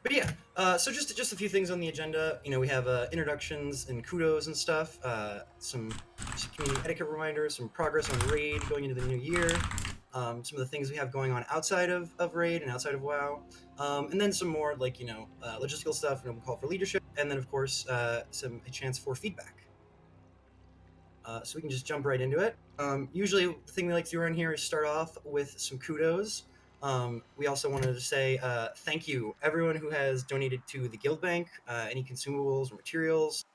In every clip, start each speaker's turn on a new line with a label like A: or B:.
A: But yeah, so just a few things on the agenda. You know, we have introductions and kudos and stuff. Some community etiquette reminders, some progress on raid going into the new year. Some of the things we have going on outside of raid and outside of WoW, and then some more like logistical stuff. And we'll call for leadership, and then of course a chance for feedback. So we can just jump right into it. Usually, the thing we like to do around here is start off with some kudos. We also wanted to say thank you everyone who has donated to the guild bank, any consumables or materials,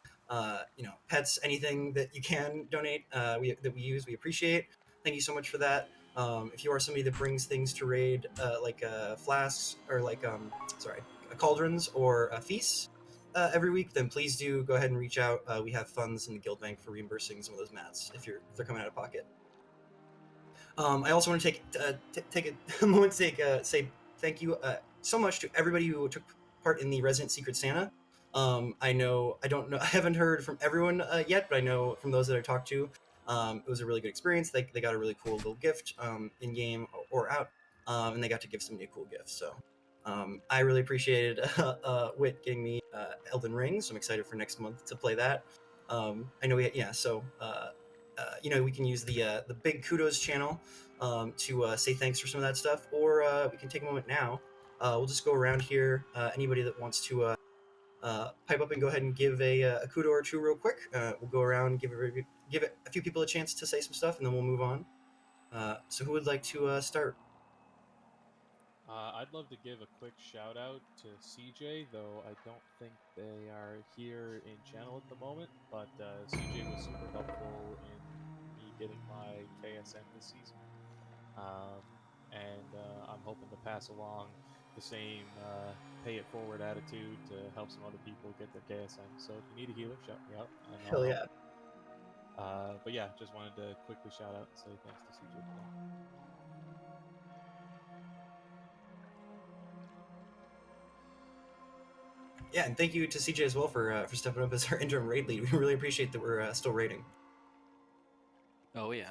A: pets, anything that you can donate that we use, we appreciate. Thank you so much for that. If you are somebody that brings things to raid, like flasks or cauldrons or feasts, every week, then please do go ahead and reach out. We have funds in the guild bank for reimbursing some of those mats if they're coming out of pocket. I also want to take a moment to say thank you so much to everybody who took part in the Resident Secret Santa. I don't know, I haven't heard from everyone yet, but I know from those that I talked to, it was a really good experience. They got a really cool little gift in game or out, and they got to give somebody a cool gift. So I really appreciated Wit getting me Elden Ring, so I'm excited for next month to play that. I know we can use the big kudos channel to say thanks for some of that stuff, or we can take a moment now. We'll just go around here. Anybody that wants to pipe up and go ahead and give a kudo or two real quick. We'll go around and give it a few people a chance to say some stuff, and then we'll move on. So who would like to start?
B: I'd love to give a quick shout out to CJ, though I don't think they are here in channel at the moment. But CJ was super helpful in me getting my KSM this season, um, and I'm hoping to pass along the same pay it forward attitude to help some other people get their KSM. So if you need a healer, shout me out, and I'll
A: Hell
B: help.
A: yeah!
B: But yeah, just wanted to quickly shout out and say thanks to CJ for that.
A: Yeah, and thank you to CJ as well for stepping up as our interim raid lead. We really appreciate that we're still raiding.
C: Oh yeah.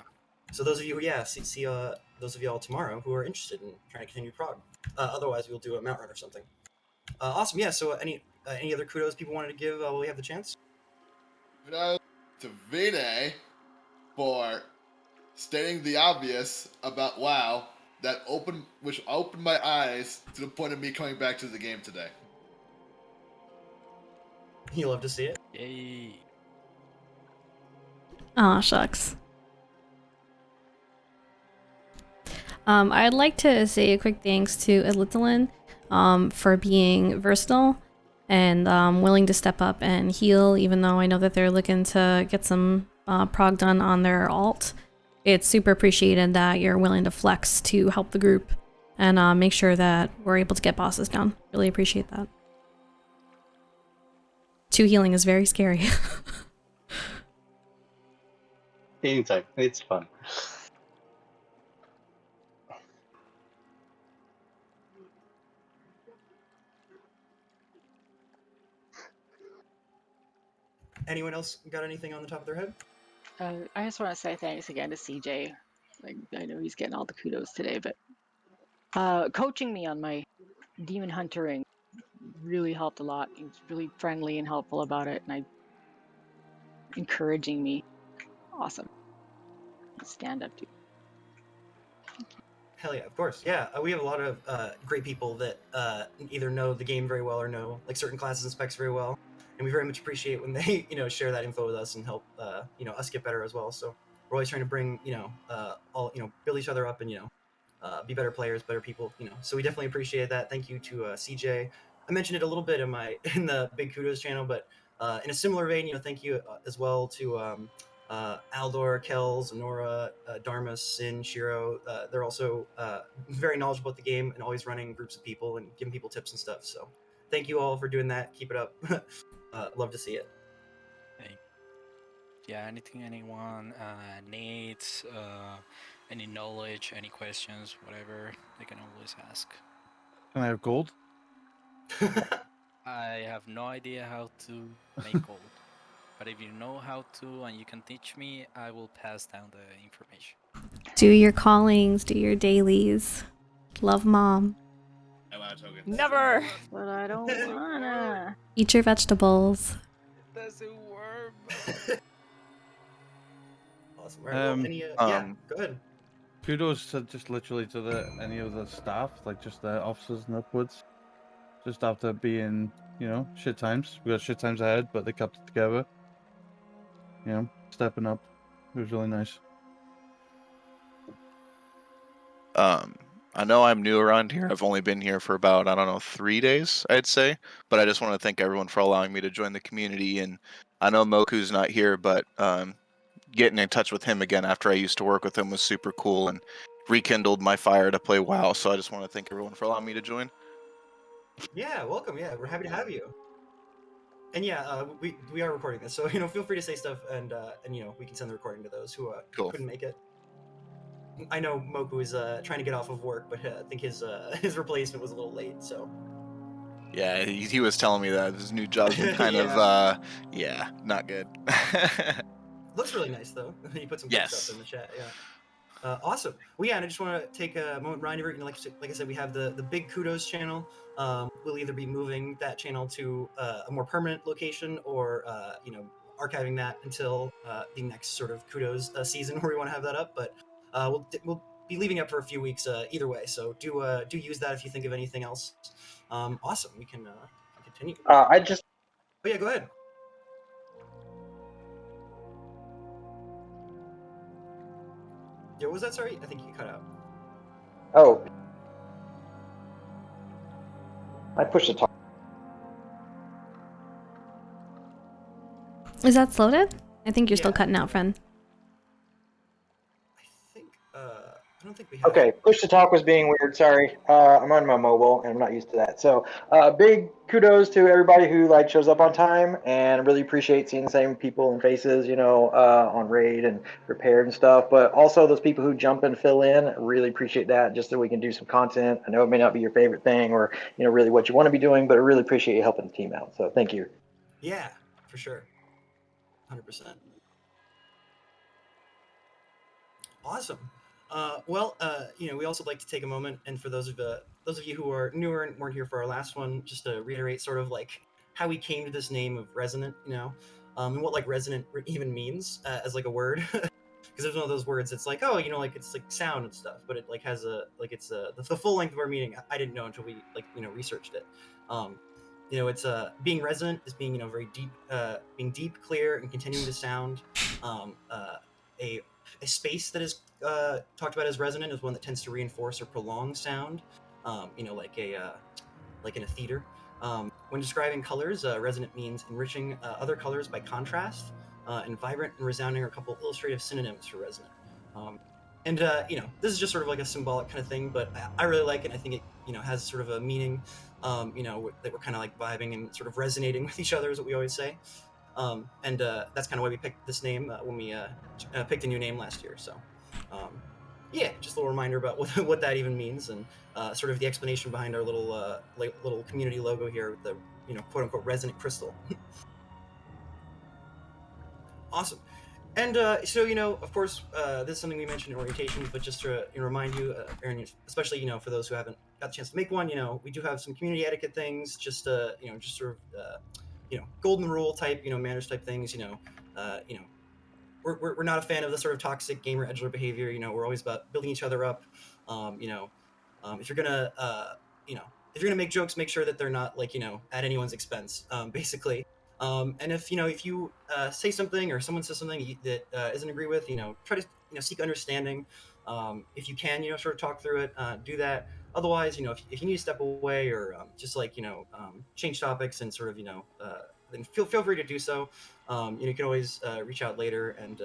A: So those of you who see those of y'all tomorrow who are interested in trying to continue prog. Otherwise, we'll do a mount run or something. Awesome. Yeah. So any other kudos people wanted to give while we have the chance?
D: To Vine for stating the obvious about WoW which opened my eyes to the point of me coming back to the game today.
A: You love to see it.
C: Yay.
E: Aw, shucks. I'd like to say a quick thanks to Elitalin for being versatile and willing to step up and heal, even though I know that they're looking to get some prog done on their alt. It's super appreciated that you're willing to flex to help the group and make sure that we're able to get bosses down. Really appreciate that. 2 healing is very scary.
F: Anytime. It's fun.
A: Anyone else got anything on the top of their head?
G: I just want to say thanks again to CJ. Like, I know he's getting all the kudos today, but coaching me on my demon huntering really helped a lot. He was really friendly and helpful about it, and encouraging me. Awesome. Stand up to.
A: Hell yeah, of course. Yeah, we have a lot of great people that either know the game very well or know like certain classes and specs very well, and we very much appreciate when they share that info with us and help us get better as well. So we're always trying to bring all build each other up and be better players, better people. So we definitely appreciate that. Thank you to CJ. I mentioned it a little bit in the Big Kudos channel, but in a similar vein, thank you as well to Aldor, Kells, Nora, Dharma, Sin, Shiro. They're also very knowledgeable at the game and always running groups of people and giving people tips and stuff. So thank you all for doing that. Keep it up. Love to see it.
C: Hey. Yeah, anything anyone needs, any knowledge, any questions, whatever, they can always ask.
H: Can I have gold?
C: I have no idea how to make gold. But if you know how to and you can teach me, I will pass down the information.
E: Do your callings, do your dailies. Love mom.
D: I want a token.
G: Never. But I don't wanna.
E: Eat your vegetables.
C: It doesn't work.
A: Awesome. All right. Well, any yeah, go ahead.
H: Kudos to just literally to any of the staff, like just the officers and upwards. Just after being, shit times. We got shit times ahead, but they kept it together. Stepping up. It was really nice.
I: I know I'm new around here. I've only been here for about, 3 days, I'd say. But I just want to thank everyone for allowing me to join the community. And I know Moku's not here, but getting in touch with him again after I used to work with him was super cool and rekindled my fire to play WoW. So I just want to thank everyone for allowing me to join.
A: Yeah, welcome. Yeah, we're happy to have you. And yeah, we are recording this, so feel free to say stuff, and we can send the recording to those who
I: Cool.
A: couldn't make it. I know Moku is trying to get off of work, but I think his replacement was a little late. So
I: Yeah, he was telling me that his new job's been kind of not good.
A: looks really nice though. You put some good
I: Yes.
A: stuff in the chat. Yeah. Awesome. Well, yeah, and I just want to take a moment, remind everyone, like I said, we have the Big Kudos channel. We'll either be moving that channel to a more permanent location, or archiving that until the next sort of Kudos season where we want to have that up. But we'll be leaving up for a few weeks either way. So do use that if you think of anything else. Awesome. We can continue.
F: I just.
A: Oh yeah, go ahead. Yeah, what was that? Sorry, I think you cut out.
F: Oh. I pushed the talk.
E: Is that Slowed? I think you're still
A: Yeah.
E: cutting out, friend.
A: I think I don't think we have.
F: Okay, push to talk was being weird. Sorry, I'm on my mobile and I'm not used to that. So, big kudos to everybody who shows up on time, and really appreciate seeing the same people and faces, on raid and repair and stuff. But also those people who jump and fill in, really appreciate that, just so we can do some content. I know it may not be your favorite thing or really what you want to be doing, but I really appreciate you helping the team out. So thank you.
A: Yeah, for sure. 100%. Awesome. We also like to take a moment, and for those of you who are newer and weren't here for our last one, just to reiterate sort of like how we came to this name of Resonant, and what resonant even means as a word. Because there's one of those words it's it's like sound and stuff, but it has it's the full length of our meaning. I didn't know until we researched it. It's being resonant is being very deep, being deep, clear, and continuing to sound. A space that is talked about as resonant is one that tends to reinforce or prolong sound. Like in a theater. When describing colors, resonant means enriching other colors by contrast, and vibrant and resounding are a couple illustrative synonyms for resonant. This is just sort of like a symbolic kind of thing, but I really like it. I think it has sort of a meaning, that we're kind of vibing and sort of resonating with each other, is what we always say. That's kind of why we picked this name when we picked a new name last year. So, just a little reminder about what that even means, and sort of the explanation behind our little community logo here with the quote unquote resonant crystal. Awesome. And of course, this is something we mentioned in orientation, but just to remind you, Aaron, especially for those who haven't got the chance to make one, we do have some community etiquette things, just sort of golden rule type, manners type things. We're not a fan of the sort of toxic gamer edgelord behavior. We're always about building each other up. If you're gonna if you're gonna make jokes, make sure that they're not at anyone's expense, basically. And if you say something or someone says something that isn't agree with, try to seek understanding. If you can, sort of talk through it, do that. Otherwise, if you need to step away or just change topics and sort of then feel free to do so. You can always reach out later and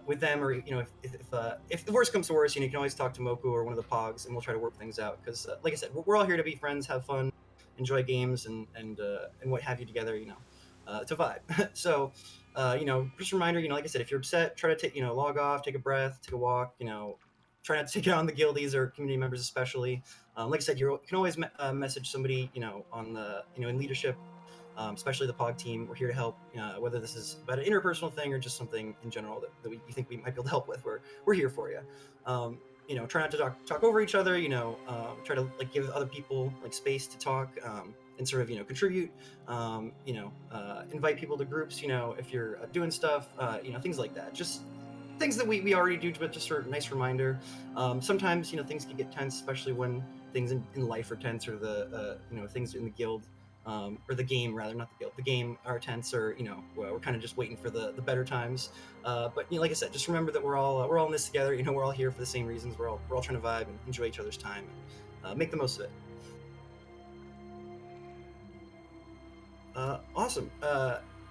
A: with them, or if the worst comes to worst, you can always talk to Moku or one of the Pogs, and we'll try to work things out. Because like I said, we're all here to be friends, have fun, enjoy games, and what have you together. To vibe. So just a reminder. Like I said, if you're upset, try to take log off, take a breath, take a walk. Try not to take it on the guildies or community members especially. Like I said, you can always message somebody on the in leadership. Especially the POG team. We're here to help, whether this is about an interpersonal thing or just something in general that you think we might be able to help with. We're here for you. try not to talk over each other. Try to like give other people like space to talk, and sort of contribute. Invite people to groups. If you're doing stuff, things like that. Just things that we already do, but just sort of nice reminder. Sometimes things can get tense, especially when things in life are tense, or the things in the guild, or the game rather, not the guild. The game are tense, or we're kind of just waiting for the better times. But like I said, just remember that we're all in this together. We're all here for the same reasons. We're all trying to vibe and enjoy each other's time, and make the most of it. Awesome.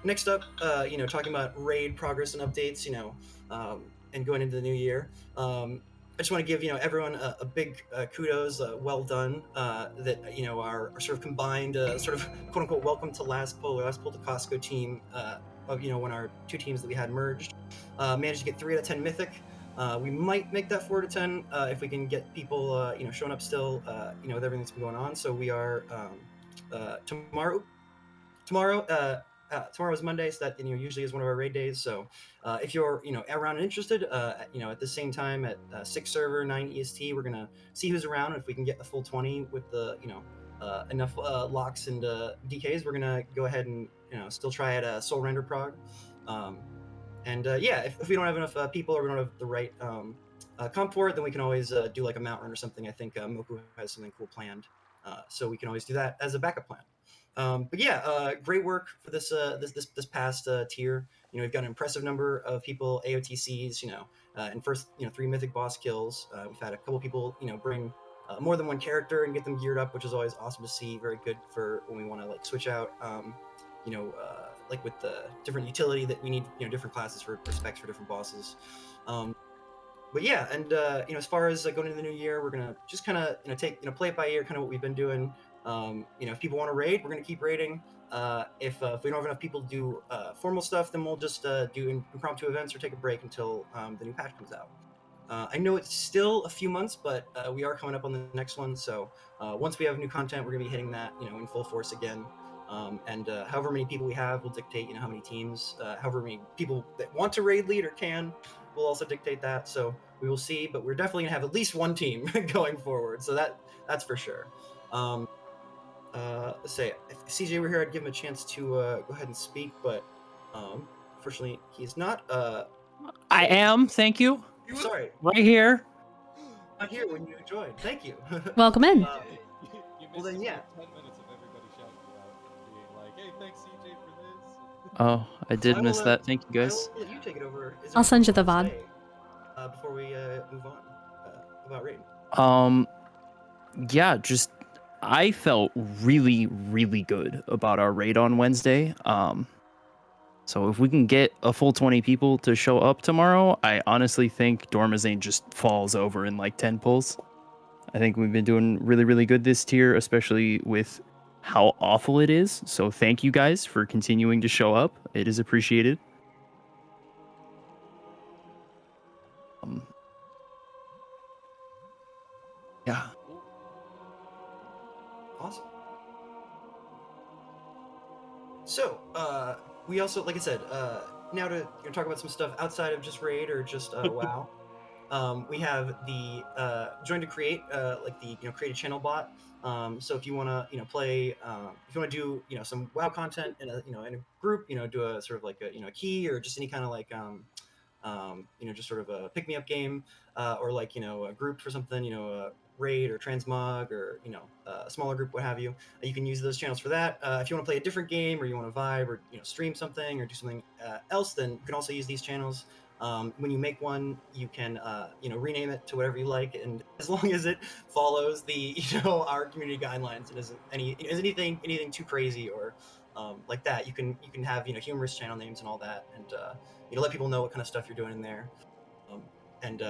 A: Next up, talking about raid progress and updates, and going into the new year. I just want to give everyone a big kudos, well done. That our sort of combined, sort of quote unquote welcome to last pull to Costco team, of when our two teams that we had merged, managed to get 3 out of 10 mythic. We might make that 4 to 10 if we can get people showing up still, with everything that's been going on. So we are tomorrow tomorrow is Monday, so that usually is one of our raid days. So if you're around and interested, at the same time at 6 server 9 EST, we're gonna see who's around, and if we can get the full 20 with the enough locks and DKs, we're gonna go ahead and still try at Soul Render Prog. And if we don't have enough people, or we don't have the right comp for it, then we can always do like a mount run or something. I think Moku has something cool planned, so we can always do that as a backup plan. But yeah, great work for this past tier. We've got an impressive number of people AOTCs. And first 3 mythic boss kills. We've had a couple people bring more than one character and get them geared up, which is always awesome to see. Very good for when we want to like switch out. Like with the different utility that we need, different classes for specs for different bosses. But yeah, and as far as going into the new year, we're gonna just kind of take play it by ear, kind of what we've been doing. If people want to raid, we're gonna keep raiding. If we don't have enough people to do formal stuff, then we'll just do impromptu events or take a break until the new patch comes out. I know it's still a few months, but we are coming up on the next one. So once we have new content, we're gonna be hitting that in full force again. And however many people we have will dictate how many teams. However many people that want to raid lead or can will also dictate that. So we will see, but we're definitely gonna have at least one team going forward. So that's for sure. Let's say if CJ were here, I'd give him a chance to go ahead and speak, but unfortunately he's not.
J: I am. Thank you.
A: Sorry,
J: Right here.
A: not here when you joined. Thank you.
E: Welcome in.
B: You
A: Well,
B: missed
A: then,
B: about
A: yeah.
B: 10 minutes of everybody shouting you out, being like, "Hey, thanks CJ for this."
J: Oh, I did
A: I
J: miss
A: will,
J: that. Thank you,
A: I
J: guys.
A: will let you take it over. Is
E: I'll
A: there
E: send you the
A: anything
E: VOD.
A: you wanna say, before we move on about raid.
J: Yeah, just I felt really, really good about our raid on Wednesday. So if we can get a full 20 people to show up tomorrow, I honestly think Dormazane just falls over in like 10 pulls. I think we've been doing really, really good this tier, especially with how awful it is. So thank you guys for continuing to show up. It is appreciated. Yeah.
A: Awesome. So, we also, like I said, now to talk about some stuff outside of just raid or just WoW. We have the join to create, like the create a channel bot. So if you want to play, if you want to do some WoW content in a in a group, do a sort of like a key, or just any kind of like just sort of a pick me up game, or like a group for something, a raid or transmog, or a smaller group, what have you. You can use those channels for that. If you want to play a different game, or you want to vibe, or stream something, or do something else, then you can also use these channels. When you make one, you can rename it to whatever you like, and as long as it follows the our community guidelines and isn't anything too crazy or like that, you can have humorous channel names and all that, and let people know what kind of stuff you're doing in there. And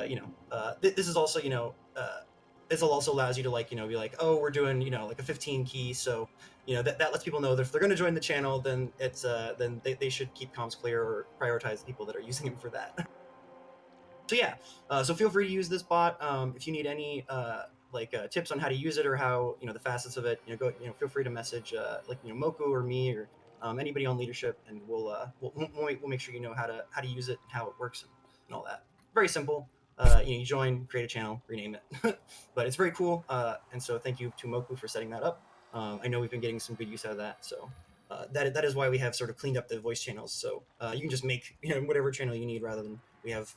A: this is also this also allows you to like be like, oh, we're doing like a 15 key, so that lets people know that if they're going to join the channel, then it's then they should keep comms clear or prioritize the people that are using them for that. So yeah, so feel free to use this bot. If you need any tips on how to use it, or how the facets of it, go feel free to message like Moku or me, or anybody on leadership, and we'll make sure how to use it, how it works, and all that. Very simple. you join, create a channel, rename it. But it's very cool. And so thank you to Moku for setting that up. I know we've been getting some good use out of that. So that is why we have sort of cleaned up the voice channels. So you can just make whatever channel you need rather than we have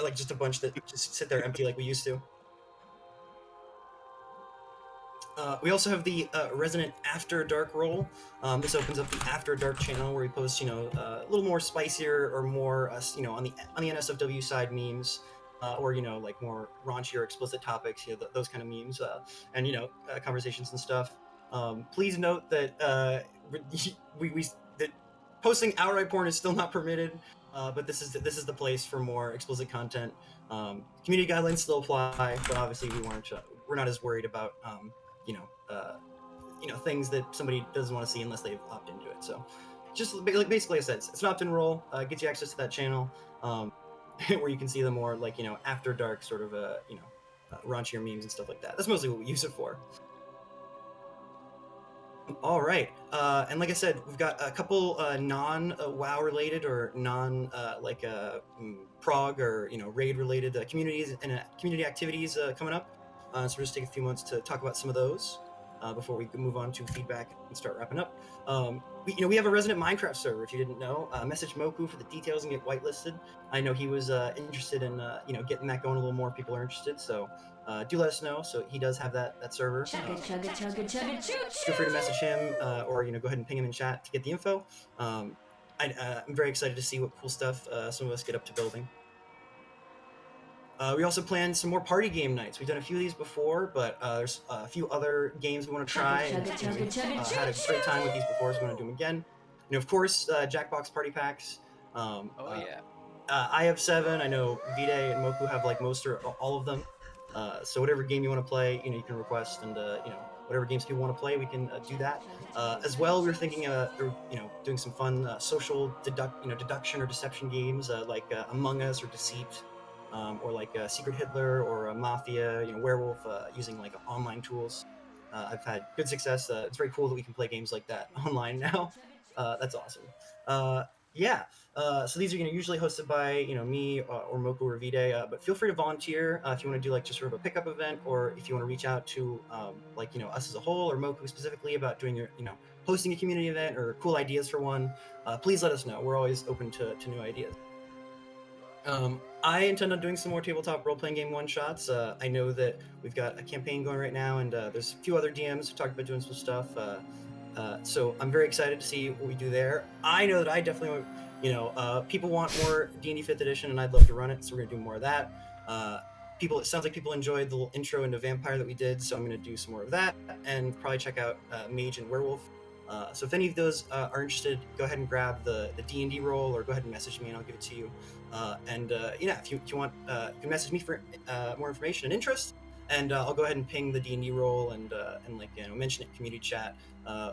A: like just a bunch that just sit there empty like we used to. We also have the Resonant After Dark role. This opens up the After Dark channel where we post, a little more spicier or more, on the NSFW side memes, or like more raunchy or explicit topics, those kind of memes, and conversations and stuff. Please note that that posting outright porn is still not permitted, but this is the place for more explicit content. Community guidelines still apply, but obviously we're not as worried about you know, uh, things that somebody doesn't want to see unless they've opted into it. So, just like basically, I said, it's an opt-in role. Gets you access to that channel, where you can see the more like after dark sort of raunchier memes and stuff like that. That's mostly what we use it for. All right, and like I said, we've got a couple non-WoW related or non prog or raid related communities and community activities coming up. So we'll just take a few moments to talk about some of those before we move on to feedback and start wrapping up. We have a resident Minecraft server. If you didn't know, message Moku for the details and get whitelisted. I know he was interested in getting that going a little more. People are interested, so do let us know. So he does have that server. Feel free to message him or go ahead and ping him in chat to get the info. I'm very excited to see what cool stuff some of us get up to building. We also planned some more party game nights. We've done a few of these before, but there's a few other games we want to try. And we've had a great time with these before, so we want to do them again. Of course, Jackbox party packs.
C: Yeah.
A: I have 7. I know Vide and Moku have like most or all of them. So whatever game you want to play, you can request, and whatever games people want to play, we can do that. As well, we were thinking, doing some fun social deduction or deception games like Among Us or Deceit, or like Secret Hitler or Mafia, Werewolf, using like online tools. I've had good success. It's very cool that we can play games like that online now. That's awesome. Yeah. So these are usually hosted by me or Moku or Vide, but feel free to volunteer if you want to do like just sort of a pickup event, or if you want to reach out to us as a whole or Moku specifically about doing your hosting a community event or cool ideas for one. Please let us know. We're always open to new ideas. I intend on doing some more tabletop role-playing game one-shots. I know that we've got a campaign going right now, and there's a few other DMs who talked about doing some stuff. So I'm very excited to see what we do there. I know that I definitely, people want more D&D 5th edition, and I'd love to run it, so we're gonna do more of that. It sounds like people enjoyed the little intro into Vampire that we did, so I'm gonna do some more of that, and probably check out Mage and Werewolf. So if any of those are interested, go ahead and grab the D&D role, or go ahead and message me, and I'll give it to you. If you want, you can message me for more information and interest, and I'll go ahead and ping the D&D role and mention it in community chat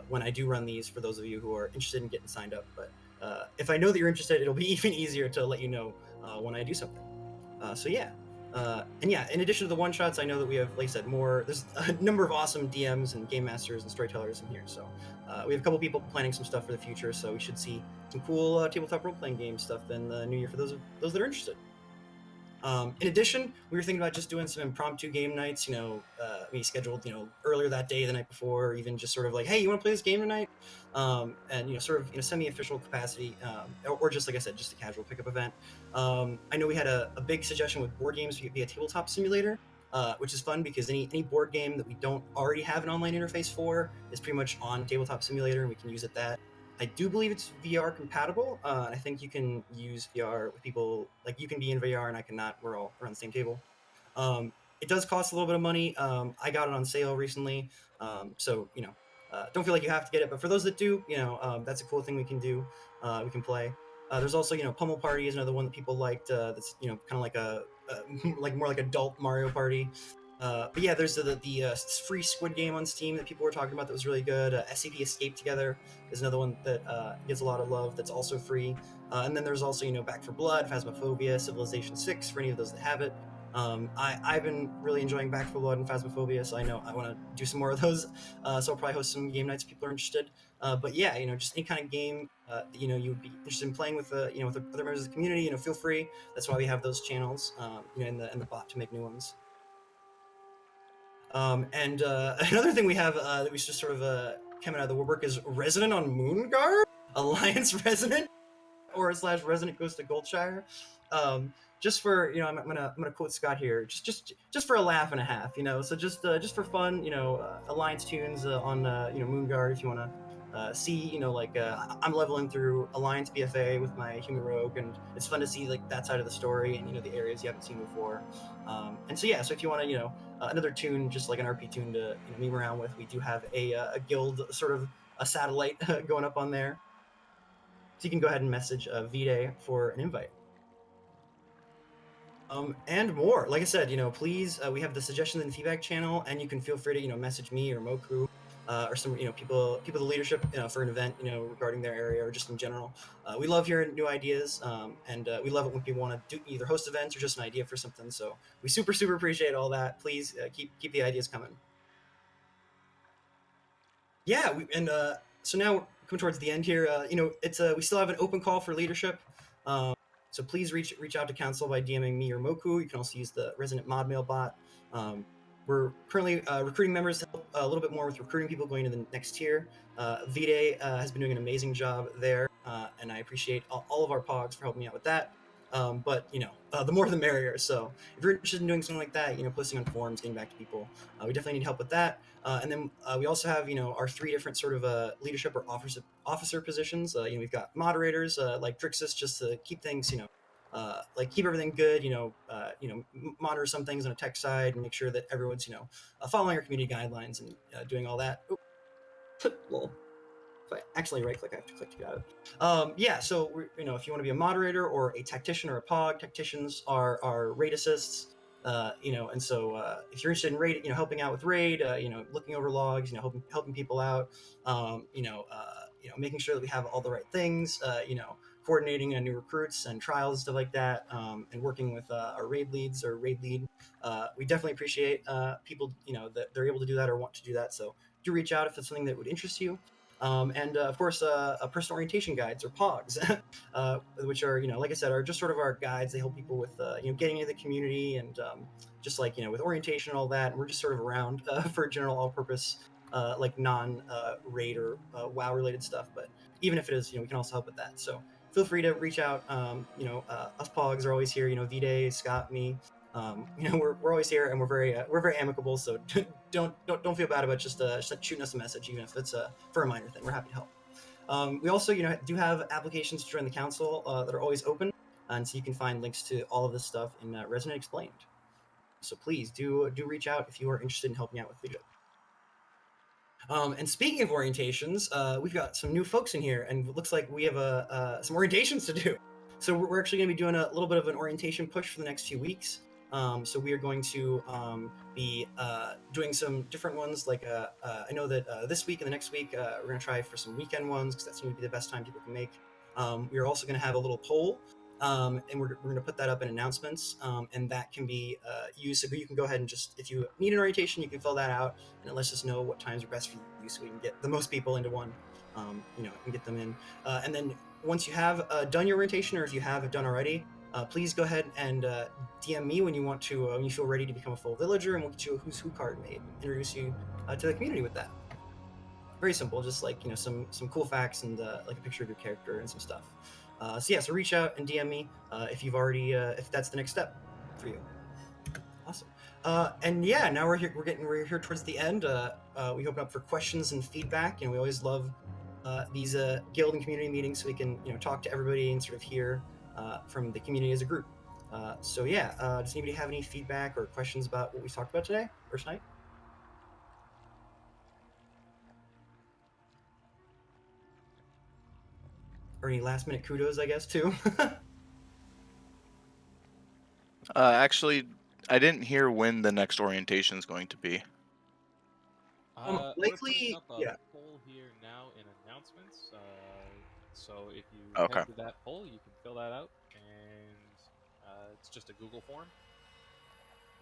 A: when I do run these, for those of you who are interested in getting signed up. But if I know that you're interested, it'll be even easier to let you know when I do something. In addition to the one shots, I know that we have, like I said, there's a number of awesome DMs and game masters and storytellers in here. So we have a couple people planning some stuff for the future, so we should see some cool tabletop role-playing game stuff in the new year for those that are interested. In addition, we were thinking about just doing some impromptu game nights. We scheduled earlier that day, the night before, or even just sort of like, hey, you want to play this game tonight? And sort of semi-official capacity, or just like I said, just a casual pickup event. I know we had a big suggestion with board games via Tabletop Simulator, which is fun because any board game that we don't already have an online interface for is pretty much on Tabletop Simulator, and we can use it that. I do believe it's VR compatible. I think you can use VR with people, like you can be in VR and I cannot. We're all around the same table. It does cost a little bit of money. I got it on sale recently, so don't feel like you have to get it. But for those that do, that's a cool thing we can do. We can play. There's also Pummel Party is another one that people liked. That's kind of like a like more like adult Mario Party. But yeah, there's the free Squid Game on Steam that people were talking about that was really good. SCP Escape Together is another one that gets a lot of love that's also free. And then there's also Back for Blood, Phasmophobia, Civilization 6 for any of those that have it. I've been really enjoying Back 4 Blood and Phasmophobia, so I know I want to do some more of those. So I'll probably host some game nights if people are interested. But yeah, just any kind of game that you would be interested in playing with with other members of the community. Feel free. That's why we have those channels, in the bot to make new ones. And another thing we have that we just sort of coming out of the woodwork is Resonant on Moonguard, Alliance Resonant, / Resonant goes to Goldshire. Just for I'm gonna quote Scott here, just for a laugh and a half, So just for fun, Alliance tunes on Moonguard if you want to. See, I'm leveling through Alliance BFA with my human rogue, and it's fun to see like that side of the story and the areas you haven't seen before. And so yeah, so if you want to another tune, just like an RP tune to meme around with, we do have a guild sort of a satellite going up on there, so you can go ahead and message V-Day for an invite. And more. Like I said, please, we have the suggestions and feedback channel, and you can feel free to, message me or Moku, or some, people the leadership, for an event, regarding their area or just in general. We love hearing new ideas, and we love it when people want to do either host events or just an idea for something. So we super appreciate all that. Please keep the ideas coming. Yeah, so now we're coming towards the end here. It's we still have an open call for leadership. So please reach out to council by DMing me or Moku. You can also use the Resonant Mod Mail bot. We're currently recruiting members to help a little bit more with recruiting people going to the next tier. V-Day has been doing an amazing job there, and I appreciate all of our pogs for helping me out with that. But the more the merrier. So if you're interested in doing something like that, posting on forums, getting back to people, we definitely need help with that. And then we also have our 3 different sort of leadership or officer positions. We've got moderators like Drixus, just to keep things like keep everything good. Monitor some things on a tech side and make sure that everyone's following our community guidelines and doing all that. Lol. If I accidentally right click, I have to click to get out of it. Yeah, so if you want to be a moderator or a tactician or a pog, tacticians are raid assists. And so if you're interested in raid, helping out with raid, looking over logs, helping people out, making sure that we have all the right things, coordinating new recruits and trials and stuff like that, and working with our raid leads or raid lead. We definitely appreciate people, that they're able to do that or want to do that. So do reach out if it's something that would interest you. And of course, personal orientation guides or POGs, which are, like I said, are just sort of our guides. They help people with, getting into the community and just like, with orientation and all that. And we're just sort of around for general all-purpose, like non-raid or WoW related stuff. But even if it is, we can also help with that. So feel free to reach out. Us POGs are always here. V-Day, Scott, me. We're always here and we're very amicable. So don't feel bad about just shooting us a message, even if it's for a minor thing. We're happy to help. We also do have applications to join the council that are always open, and so you can find links to all of this stuff in Resonant Explained. So please do reach out if you are interested in helping out with leadership. And speaking of orientations, we've got some new folks in here, and it looks like we have some orientations to do. So we're actually going to be doing a little bit of an orientation push for the next few weeks. So we are going to be doing some different ones. Like I know that this week and the next week we're going to try for some weekend ones because that seems to be the best time people can make. We are also going to have a little poll, and we're going to put that up in announcements, and that can be used. So you can go ahead and just, if you need an orientation, you can fill that out, and it lets us know what times are best for you, so we can get the most people into one, and get them in. And then once you have done your orientation, or if you have done already, please go ahead and DM me when you want to, when you feel ready to become a full villager, and we'll get you a Who's Who card made and introduce you to the community with that. Very simple, just like some cool facts and like a picture of your character and some stuff. So yeah, so reach out and DM me if you've already if that's the next step for you. Awesome. And yeah, now we're here towards the end. We open up for questions and feedback, and we always love these guild and community meetings, so we can talk to everybody and sort of hear from the community as a group. So yeah, does anybody have any feedback or questions about what we talked about today or tonight? Or any last minute kudos, I guess, too.
I: Actually, I didn't hear when the next orientation is going to be.
B: We're putting
A: likely,
B: up a
A: yeah.
B: poll here now in announcements. So if you
I: Okay.
B: head to that poll, you can fill that out, and it's just a Google form.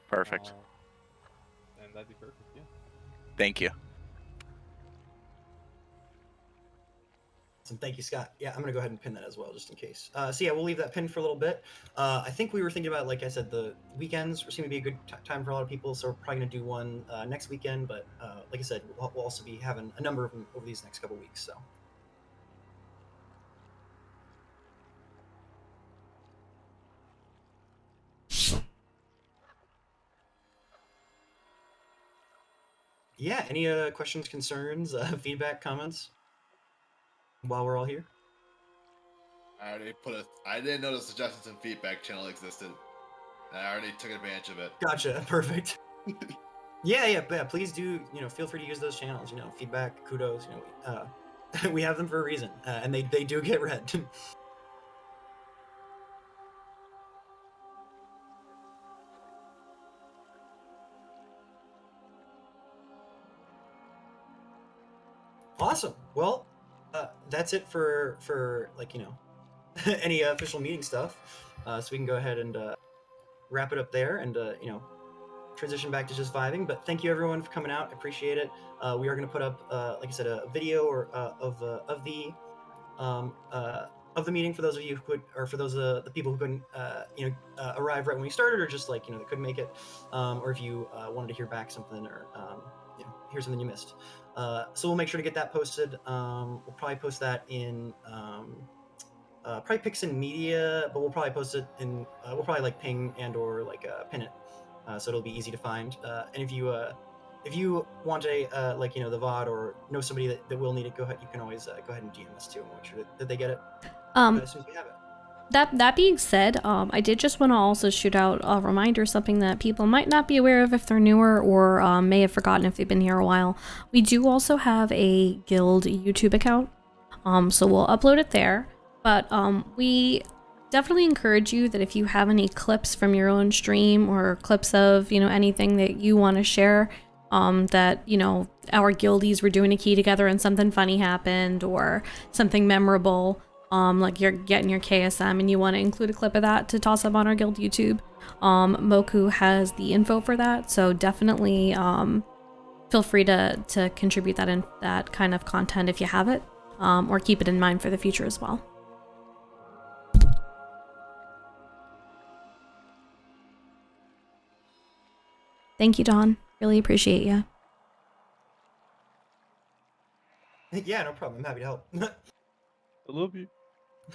I: Perfect.
B: And that'd be perfect. Yeah.
I: Thank you.
A: Awesome. Thank you, Scott. Yeah, I'm gonna go ahead and pin that as well, just in case. So yeah, we'll leave that pinned for a little bit. I think we were thinking about, like I said, the weekends seem to be a good time for a lot of people, so we're probably gonna do one next weekend. But like I said, we'll also be having a number of them over these next couple weeks. So. Yeah. Any questions, concerns, feedback, comments? While we're all here.
D: I already I didn't know the suggestions and feedback channel existed. And I already took advantage of it.
A: Gotcha. Perfect. Yeah. Please do. Feel free to use those channels. Feedback, kudos. We have them for a reason, and they do get read. Awesome. Well, that's it for any official meeting stuff. So we can go ahead and wrap it up there, and transition back to just vibing. But thank you everyone for coming out. I appreciate it. We are going to put up, like I said, a video or of the meeting for those of you who could, or for those the people who couldn't arrive right when we started, or just that couldn't make it, or if you wanted to hear back something, or hear something you missed. So we'll make sure to get that posted. We'll probably post that in probably Pixin Media, but we'll probably post it in we'll probably ping and or pin it, so it'll be easy to find. And if you want a the VOD, or know somebody that will need it, go ahead. You can always go ahead and DM us too, and we'll make sure that they get it as soon as we have it.
E: That being said, I did just want to also shoot out a reminder, something that people might not be aware of if they're newer, or may have forgotten if they've been here a while. We do also have a guild YouTube account, so we'll upload it there. But we definitely encourage you that if you have any clips from your own stream, or clips of anything that you want to share, that our guildies were doing a key together and something funny happened, or something memorable, like you're getting your KSM and you want to include a clip of that to toss up on our guild YouTube, Moku has the info for that, so definitely feel free to contribute that kind of content if you have it, or keep it in mind for the future as well. Thank you, Don. Really appreciate you.
A: Yeah, no problem. I'm happy to help.
H: I love you.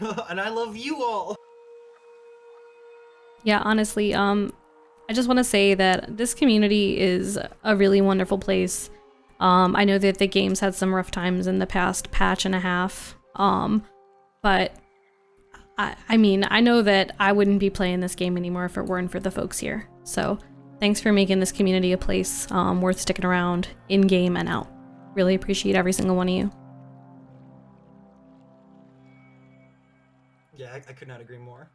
A: And I love you all.
E: Yeah, honestly, I just want to say that this community is a really wonderful place. I know that the game's had some rough times in the past patch and a half, but I mean, I know that I wouldn't be playing this game anymore if it weren't for the folks here. So thanks for making this community a place worth sticking around in-game and out. Really appreciate every single one of you.
A: Yeah, I could not agree more.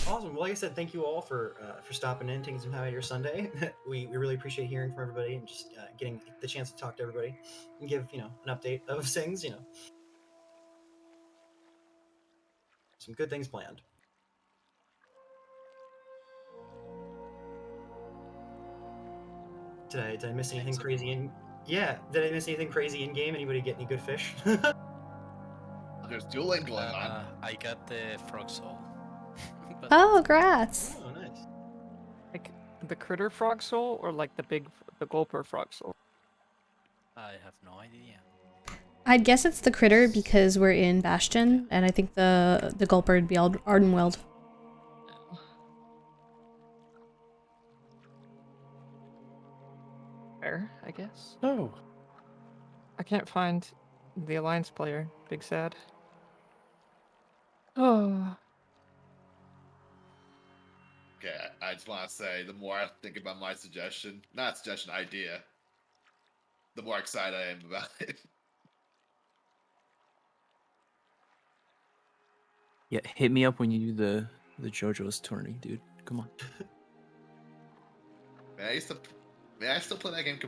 A: Awesome. Well, like I said, thank you all for stopping in, taking some time out of your Sunday. we really appreciate hearing from everybody, and just getting the chance to talk to everybody and give an update of things. Some good things planned. Did I miss anything crazy in? Yeah, did I miss anything crazy in game? Anybody get any good fish?
D: There's dueling going on.
C: I got the frog soul.
E: Oh, congrats!
A: Oh, nice.
K: Like the critter frog soul, or like the gulper frog soul?
C: I have no idea.
E: I'd guess it's the critter because we're in Bastion, and I think the gulper would be Ardenweld.
K: Fair, I guess.
H: Oh.
K: I can't find the Alliance player. Big sad. Oh.
D: Okay, I just want to say, the more I think about my suggestion, not suggestion, idea, the more excited I am about it.
J: Yeah, hit me up when you do the JoJo's tourney, dude. Come on.
D: Man, I still play that game